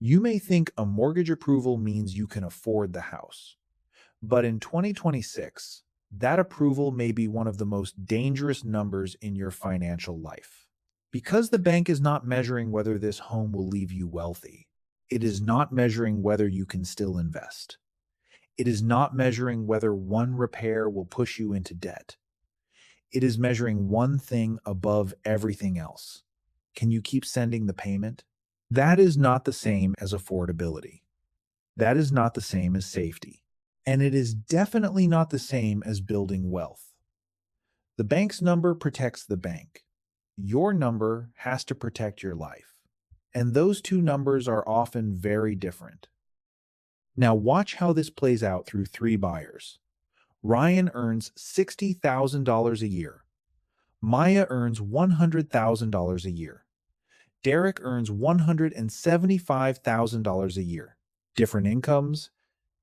You may think a mortgage approval means you can afford the house, but in 2026, that approval may be one of the most dangerous numbers in your financial life. Because the bank is not measuring whether this home will leave you wealthy, it is not measuring whether you can still invest. It is not measuring whether one repair will push you into debt. It is measuring one thing above everything else. Can you keep sending the payment? That is not the same as affordability. That is not the same as safety. And it is definitely not the same as building wealth. The bank's number protects the bank. Your number has to protect your life. And those two numbers are often very different. Now watch how this plays out through three buyers. Ryan earns $60,000 a year. Maya earns $100,000 a year. Derek earns $175,000 a year. Different incomes,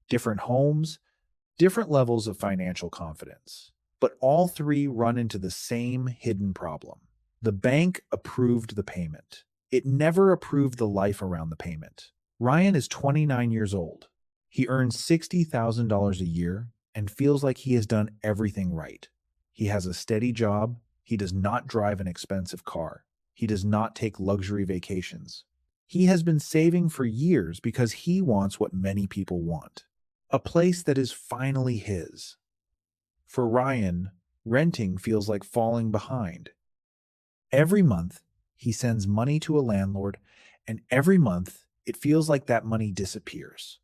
different homes, different levels of financial confidence. But all three run into the same hidden problem. The bank approved the payment. It never approved the life around the payment. Ryan is 29 years old. He earns $60,000 a year and feels like he has done everything right. He has a steady job. He does not drive an expensive car. He does not take luxury vacations. He has been saving for years because he wants what many people want, a place that is finally his. For Ryan, renting feels like falling behind. Every month, he sends money to a landlord, and every month, it feels like that money disappears.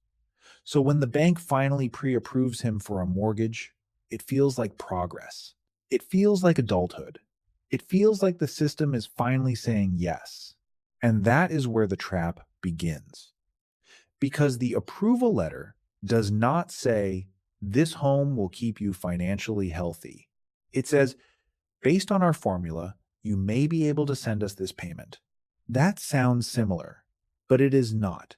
So when the bank finally pre-approves him for a mortgage, it feels like progress. It feels like adulthood. It feels like the system is finally saying yes. And that is where the trap begins. Because the approval letter does not say, "This home will keep you financially healthy." It says, "Based on our formula, you may be able to send us this payment." That sounds similar, but it is not.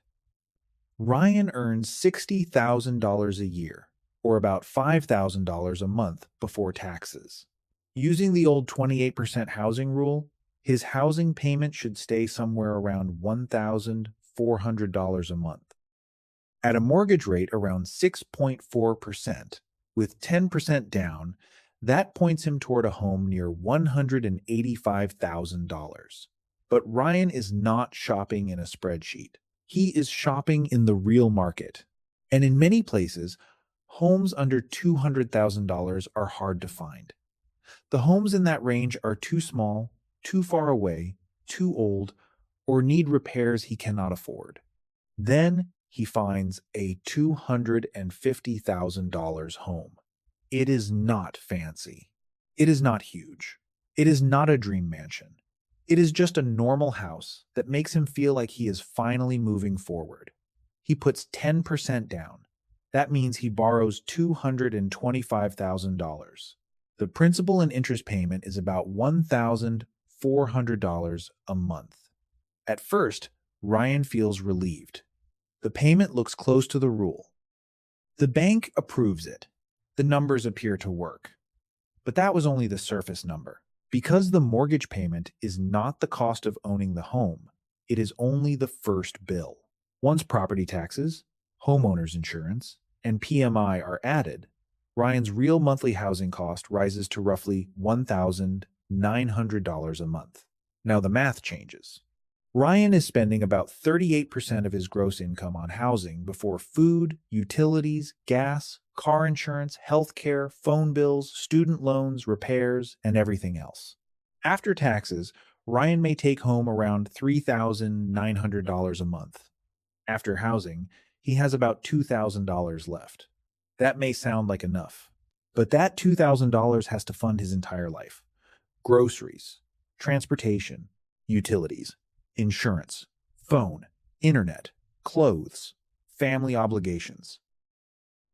Ryan earns $60,000 a year, or about $5,000 a month before taxes. Using the old 28% housing rule, his housing payment should stay somewhere around $1,400 a month. At a mortgage rate around 6.4%, with 10% down, that points him toward a home near $185,000. But Ryan is not shopping in a spreadsheet. He is shopping in the real market. And in many places, homes under $200,000 are hard to find. The homes in that range are too small, too far away, too old, or need repairs he cannot afford. Then he finds a $250,000 home. It is not fancy. It is not huge. It is not a dream mansion. It is just a normal house that makes him feel like he is finally moving forward. He puts 10% down. That means he borrows $225,000. The principal and interest payment is about $1,400 a month. At first, Ryan feels relieved. The payment looks close to the rule. The bank approves it. The numbers appear to work. But that was only the surface number. Because the mortgage payment is not the cost of owning the home, it is only the first bill. Once property taxes, homeowners insurance, and PMI are added, Ryan's real monthly housing cost rises to roughly $1,900 a month. Now the math changes. Ryan is spending about 38% of his gross income on housing before food, utilities, gas, car insurance, healthcare, phone bills, student loans, repairs, and everything else. After taxes, Ryan may take home around $3,900 a month. After housing, he has about $2,000 left. That may sound like enough, but that $2,000 has to fund his entire life. Groceries, transportation, utilities, insurance, phone, internet, clothes, family obligations,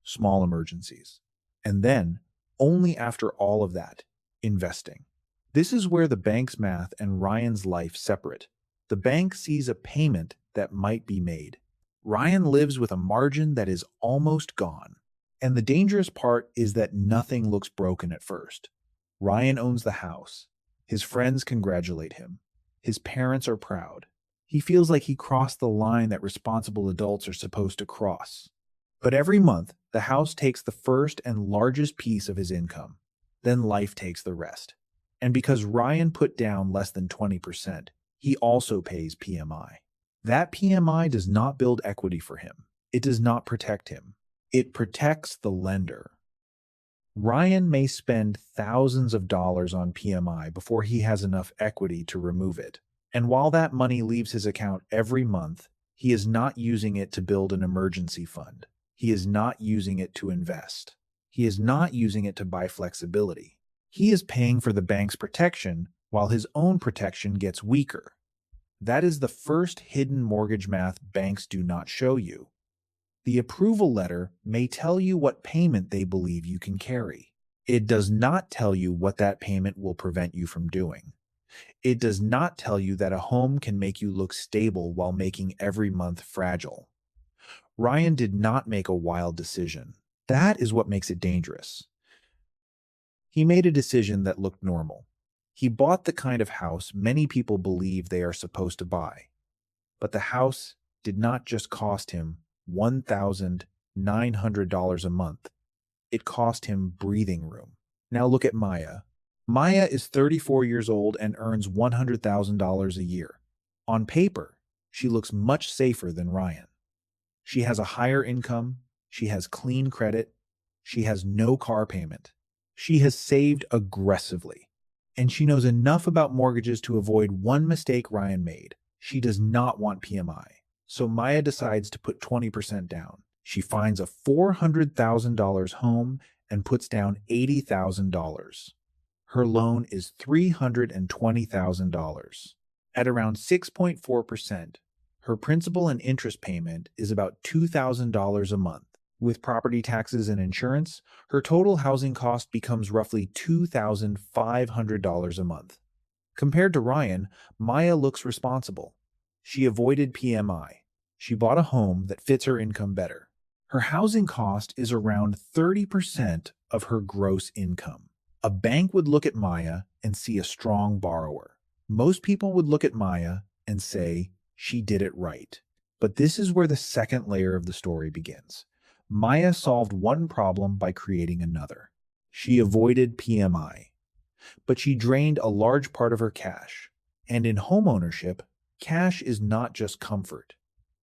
small emergencies. And then, only after all of that, investing. This is where the bank's math and Ryan's life separate. The bank sees a payment that might be made. Ryan lives with a margin that is almost gone. And the dangerous part is that nothing looks broken at first. Ryan owns the house. His friends congratulate him. His parents are proud. He feels like he crossed the line that responsible adults are supposed to cross. But every month, the house takes the first and largest piece of his income. Then life takes the rest. And because Ryan put down less than 20%, he also pays PMI. That PMI does not build equity for him. It does not protect him. It protects the lender. Ryan may spend thousands of dollars on PMI before he has enough equity to remove it. And while that money leaves his account every month, he is not using it to build an emergency fund. He is not using it to invest. He is not using it to buy flexibility. He is paying for the bank's protection while his own protection gets weaker. That is the first hidden mortgage math banks do not show you. The approval letter may tell you what payment they believe you can carry. It does not tell you what that payment will prevent you from doing. It does not tell you that a home can make you look stable while making every month fragile. Ryan did not make a wild decision. That is what makes it dangerous. He made a decision that looked normal. He bought the kind of house many people believe they are supposed to buy. But the house did not just cost him $1,900 a month. It cost him breathing room. Now look at Maya. Maya is 34 years old and earns $100,000 a year. On paper, she looks much safer than Ryan. She has a higher income, she has clean credit, she has no car payment. She has saved aggressively, and she knows enough about mortgages to avoid one mistake Ryan made. She does not want PMI. So Maya decides to put 20% down. She finds a $400,000 home and puts down $80,000. Her loan is $320,000. At around 6.4%, her principal and interest payment is about $2,000 a month. With property taxes and insurance, her total housing cost becomes roughly $2,500 a month. Compared to Ryan, Maya looks responsible. She avoided PMI. She bought a home that fits her income better. Her housing cost is around 30% of her gross income. A bank would look at Maya and see a strong borrower. Most people would look at Maya and say, she did it right. But this is where the second layer of the story begins. Maya solved one problem by creating another. She avoided PMI, but she drained a large part of her cash. And in homeownership, cash is not just comfort.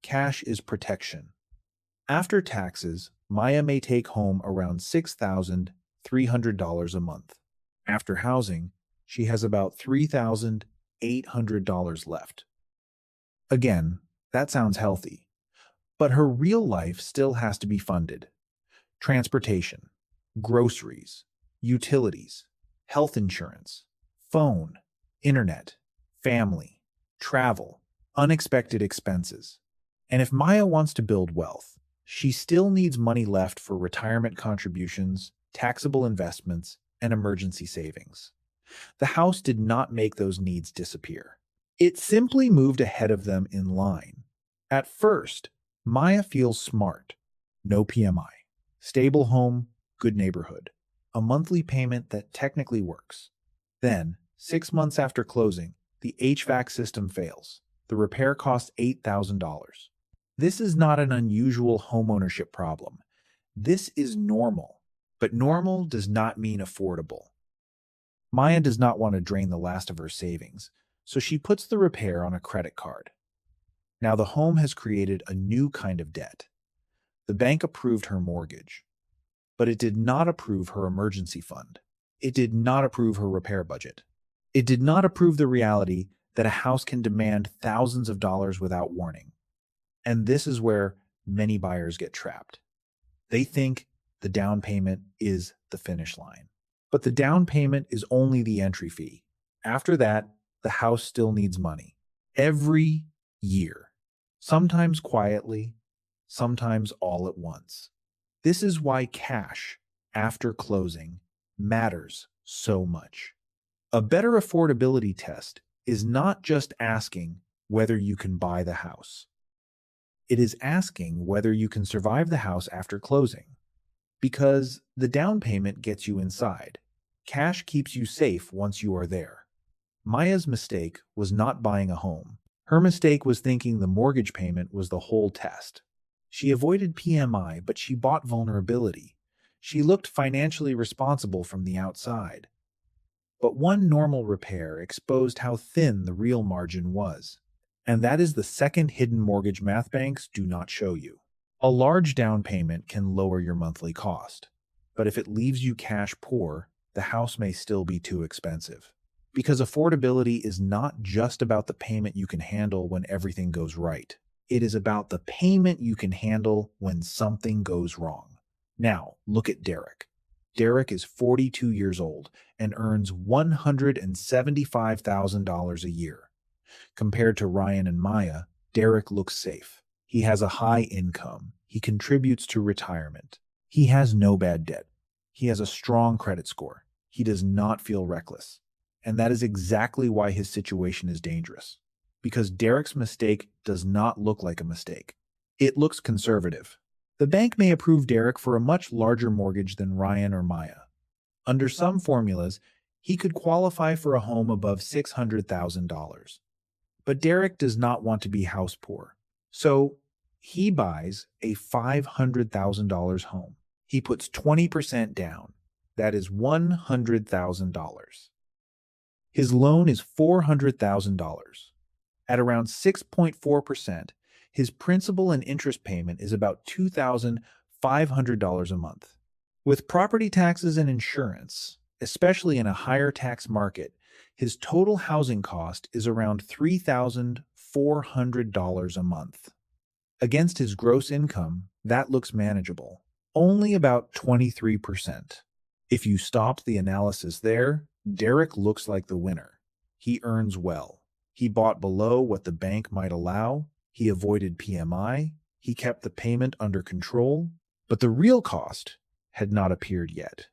Cash is protection. After taxes, Maya may take home around $6,300 a month. After housing, she has about $3,800 left. Again, that sounds healthy. But her real life still has to be funded. Transportation, groceries, utilities, health insurance, phone, internet, family, travel, unexpected expenses. And if Maya wants to build wealth, she still needs money left for retirement contributions, taxable investments, and emergency savings. The house did not make those needs disappear. It simply moved ahead of them in line. At first, Maya feels smart. No PMI. Stable home, good neighborhood. A monthly payment that technically works. Then, 6 months after closing, the HVAC system fails. The repair costs $8,000. This is not an unusual homeownership problem. This is normal. But normal does not mean affordable. Maya does not want to drain the last of her savings, so she puts the repair on a credit card. Now the home has created a new kind of debt. The bank approved her mortgage, but it did not approve her emergency fund. It did not approve her repair budget. It did not approve the reality that a house can demand thousands of dollars without warning. And this is where many buyers get trapped. They think the down payment is the finish line. But the down payment is only the entry fee. After that, the house still needs money. Every year. Sometimes quietly, sometimes all at once. This is why cash, after closing, matters so much. A better affordability test is not just asking whether you can buy the house. It is asking whether you can survive the house after closing. Because the down payment gets you inside. Cash keeps you safe once you are there. Maya's mistake was not buying a home. Her mistake was thinking the mortgage payment was the whole test. She avoided PMI, but she bought vulnerability. She looked financially responsible from the outside. But one normal repair exposed how thin the real margin was. And that is the second hidden mortgage math banks do not show you. A large down payment can lower your monthly cost. But if it leaves you cash poor, the house may still be too expensive. Because affordability is not just about the payment you can handle when everything goes right. It is about the payment you can handle when something goes wrong. Now, look at Derek. Derek is 42 years old and earns $175,000 a year. Compared to Ryan and Maya, Derek looks safe. He has a high income. He contributes to retirement. He has no bad debt. He has a strong credit score. He does not feel reckless. And that is exactly why his situation is dangerous. Because Derek's mistake does not look like a mistake. It looks conservative. The bank may approve Derek for a much larger mortgage than Ryan or Maya. Under some formulas, he could qualify for a home above $600,000. But Derek does not want to be house poor. So he buys a $500,000 home. He puts 20% down. That is $100,000. His loan is $400,000. At around 6.4%, his principal and interest payment is about $2,500 a month. With property taxes and insurance, especially in a higher tax market, his total housing cost is around $3,400 a month. Against his gross income, that looks manageable, only about 23%. If you stopped the analysis there, Derek looks like the winner. He earns well. He bought below what the bank might allow. He avoided PMI. He kept the payment under control. But the real cost had not appeared yet.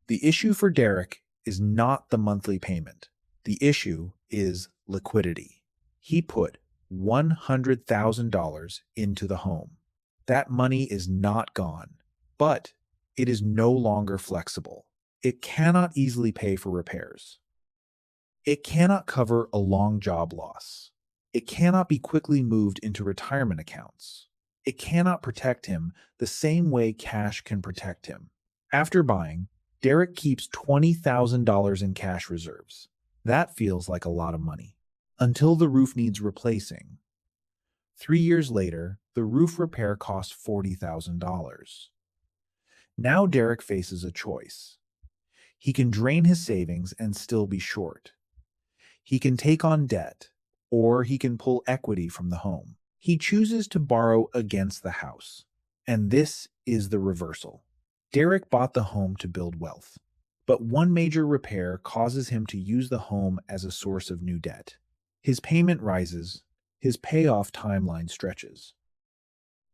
The issue for Derek is not the monthly payment. The issue is liquidity. He put $100,000 into the home. That money is not gone, but it is no longer flexible. It cannot easily pay for repairs. It cannot cover a long job loss. It cannot be quickly moved into retirement accounts. It cannot protect him the same way cash can protect him. After buying, Derek keeps $20,000 in cash reserves. That feels like a lot of money. Until the roof needs replacing. 3 years later, the roof repair costs $40,000. Now Derek faces a choice. He can drain his savings and still be short. He can take on debt, or he can pull equity from the home. He chooses to borrow against the house. And this is the reversal. Derek bought the home to build wealth. But one major repair causes him to use the home as a source of new debt. His payment rises, his payoff timeline stretches.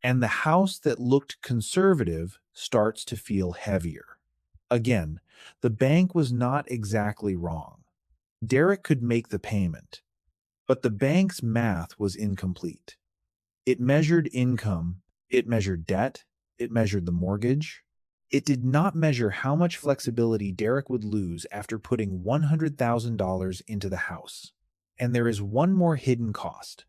And the house that looked conservative starts to feel heavier. Again, the bank was not exactly wrong. Derek could make the payment, but the bank's math was incomplete. It measured income, it measured debt, it measured the mortgage. It did not measure how much flexibility Derek would lose after putting $100,000 into the house. And there is one more hidden cost: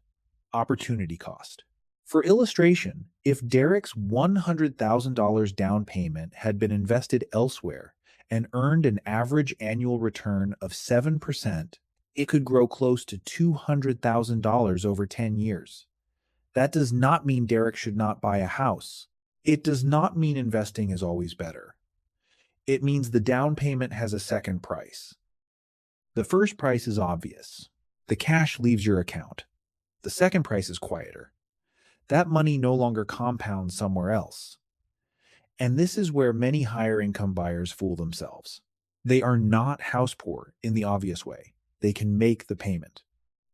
opportunity cost. For illustration, if Derek's $100,000 down payment had been invested elsewhere and earned an average annual return of 7%, it could grow close to $200,000 over 10 years. That does not mean Derek should not buy a house. It does not mean investing is always better. It means the down payment has a second price. The first price is obvious. The cash leaves your account. The second price is quieter. That money no longer compounds somewhere else. And this is where many higher income buyers fool themselves. They are not house poor in the obvious way. They can make the payment.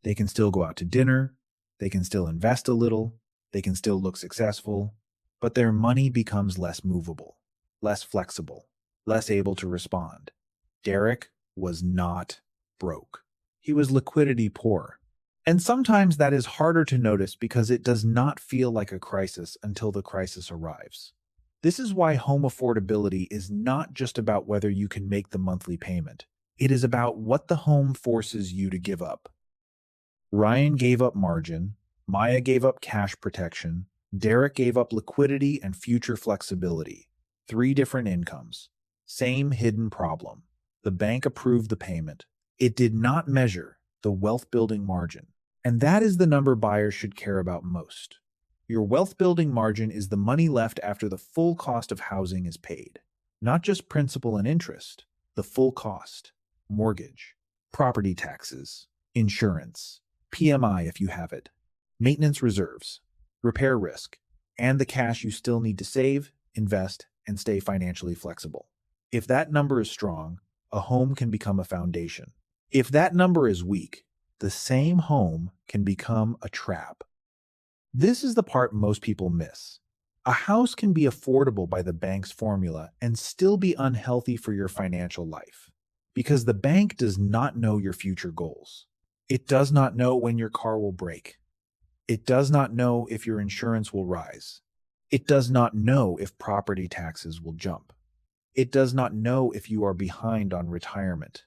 They can still go out to dinner. They can still invest a little. They can still look successful. But their money becomes less movable, less flexible, less able to respond. Derek was not broke. He was liquidity poor. And sometimes that is harder to notice because it does not feel like a crisis until the crisis arrives. This is why home affordability is not just about whether you can make the monthly payment. It is about what the home forces you to give up. Ryan gave up margin, Maya gave up cash protection, Derek gave up liquidity and future flexibility. Three different incomes. Same hidden problem. The bank approved the payment. It did not measure the wealth building margin. And that is the number buyers should care about most. Your wealth building margin is the money left after the full cost of housing is paid. Not just principal and interest, the full cost. Mortgage, property taxes, insurance, PMI if you have it, maintenance reserves, repair risk, and the cash you still need to save, invest, and stay financially flexible. If that number is strong, a home can become a foundation. If that number is weak, the same home can become a trap. This is the part most people miss. A house can be affordable by the bank's formula and still be unhealthy for your financial life, because the bank does not know your future goals. It does not know when your car will break. It does not know if your insurance will rise. It does not know if property taxes will jump. It does not know if you are behind on retirement.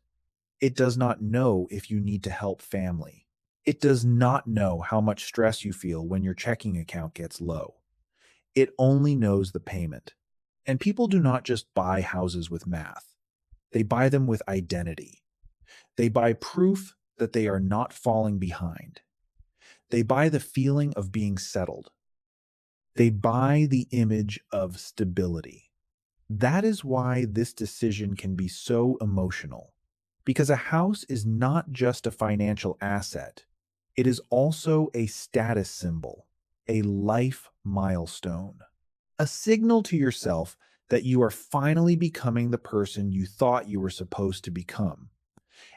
It does not know if you need to help family. It does not know how much stress you feel when your checking account gets low. It only knows the payment. And people do not just buy houses with math. They buy them with identity. They buy proof that they are not falling behind. They buy the feeling of being settled. They buy the image of stability. That is why this decision can be so emotional. Because a house is not just a financial asset. It is also a status symbol, a life milestone, a signal to yourself that you are finally becoming the person you thought you were supposed to become.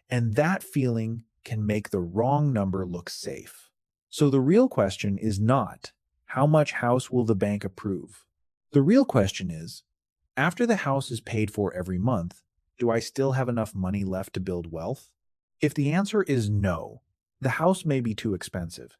And that feeling can make the wrong number look safe. So the real question is not, how much house will the bank approve? The real question is, after the house is paid for every month, do I still have enough money left to build wealth? If the answer is no, the house may be too expensive.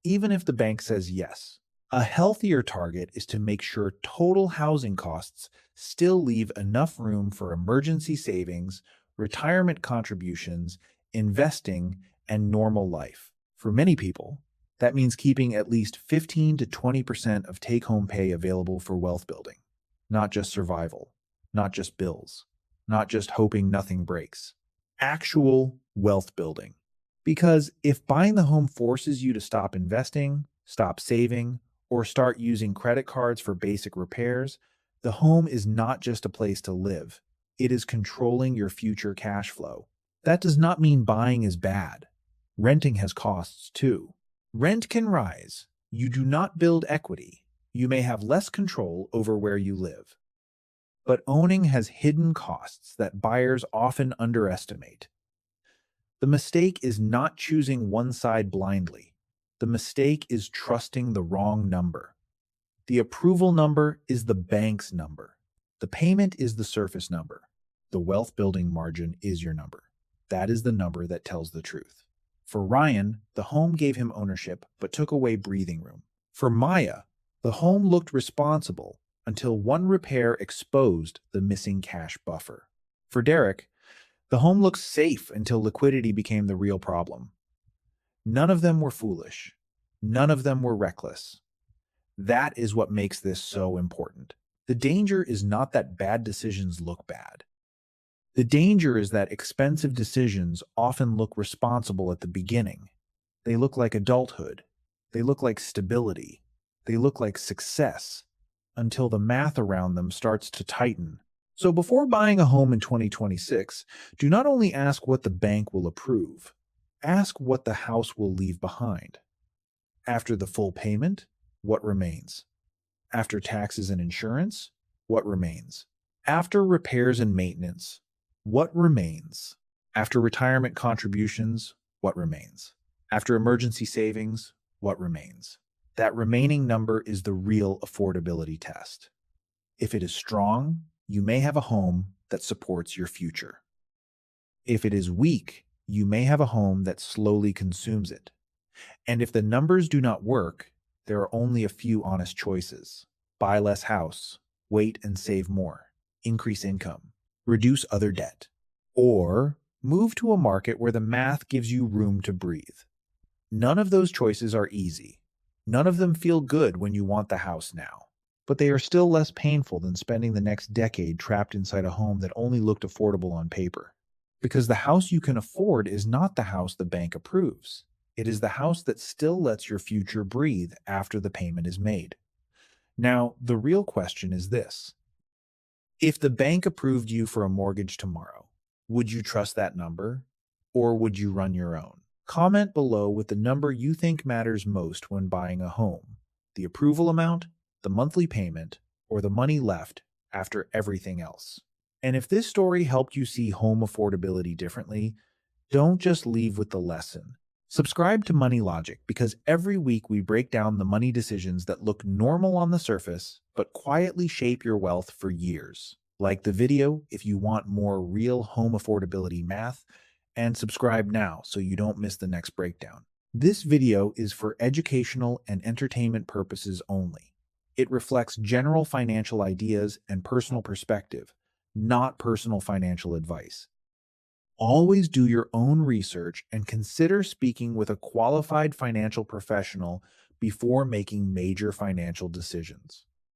Even if the bank says yes, a healthier target is to make sure total housing costs still leave enough room for emergency savings, retirement contributions, investing, and normal life. For many people, that means keeping at least 15 to 20% of take-home pay available for wealth building. Not just survival, not just bills, not just hoping nothing breaks. Actual wealth building. Because if buying the home forces you to stop investing, stop saving, or start using credit cards for basic repairs, the home is not just a place to live. It is controlling your future cash flow. That does not mean buying is bad. Renting has costs too. Rent can rise. You do not build equity. You may have less control over where you live. But owning has hidden costs that buyers often underestimate. The mistake is not choosing one side blindly. The mistake is trusting the wrong number. The approval number is the bank's number. The payment is the surface number. The wealth building margin is your number. That is the number that tells the truth. For Ryan, the home gave him ownership but took away breathing room. For Maya, the home looked responsible until one repair exposed the missing cash buffer. For Derek, the home looked safe until liquidity became the real problem. None of them were foolish. None of them were reckless. That is what makes this so important. The danger is not that bad decisions look bad. The danger is that expensive decisions often look responsible at the beginning. They look like adulthood. They look like stability. They look like success until the math around them starts to tighten. So before buying a home in 2026, do not only ask what the bank will approve, ask what the house will leave behind. After the full payment, what remains? After taxes and insurance, what remains? After repairs and maintenance, what remains? After retirement contributions, what remains? After emergency savings, what remains? That remaining number is the real affordability test. If it is strong, you may have a home that supports your future. If it is weak, you may have a home that slowly consumes it. And if the numbers do not work, there are only a few honest choices. Buy less house, wait and save more, increase income, reduce other debt, or move to a market where the math gives you room to breathe. None of those choices are easy. None of them feel good when you want the house now. But they are still less painful than spending the next decade trapped inside a home that only looked affordable on paper. Because the house you can afford is not the house the bank approves. It is the house that still lets your future breathe after the payment is made. Now, the real question is this. If the bank approved you for a mortgage tomorrow, would you trust that number? Or would you run your own? Comment below with the number you think matters most when buying a home: the approval amount, the monthly payment, or the money left after everything else. And if this story helped you see home affordability differently, don't just leave with the lesson. Subscribe to Money Logic because every week we break down the money decisions that look normal on the surface but quietly shape your wealth for years. Like the video if you want more real home affordability math, and subscribe now so you don't miss the next breakdown. This video is for educational and entertainment purposes only. It reflects general financial ideas and personal perspective, not personal financial advice. Always do your own research and consider speaking with a qualified financial professional before making major financial decisions.